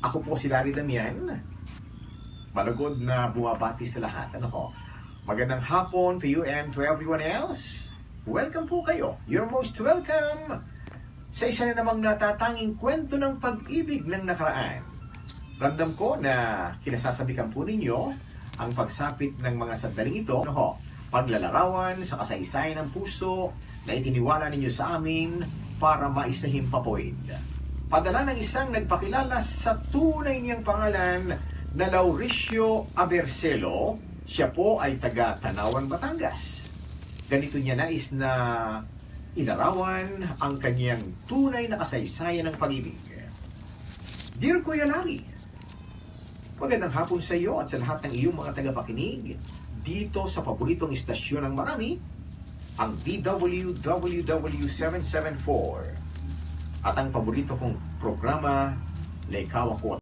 Ako po si Larry Damian. Malugod na bumabati sa lahat. Ano ko? Magandang hapon to you and to everyone else. Welcome po kayo. You're most welcome sa isa na namang natatanging kwento ng pag-ibig ng nakaraan. Ramdam ko na kinasasabikan po ninyo ang pagsapit ng mga sandaling ito. Ano ho? Paglalarawan sa kasaysayan ng puso na itiniwala ninyo sa amin para maisahimpapawid. Padala ng isang nagpakilala sa tunay niyang pangalan na Lauricio Abercelo. Siya po ay taga Tanawan, Batangas. Ganito niya nais na ilarawan ang kanyang tunay na kasaysayan ng pag-ibig. Dear Kuya Larry, magandang hapon sa iyo at sa lahat ng iyong mga tagapakinig dito sa paboritong istasyon ng marami, ang DWWW 774. At ang paborito kong programa na ikaw ako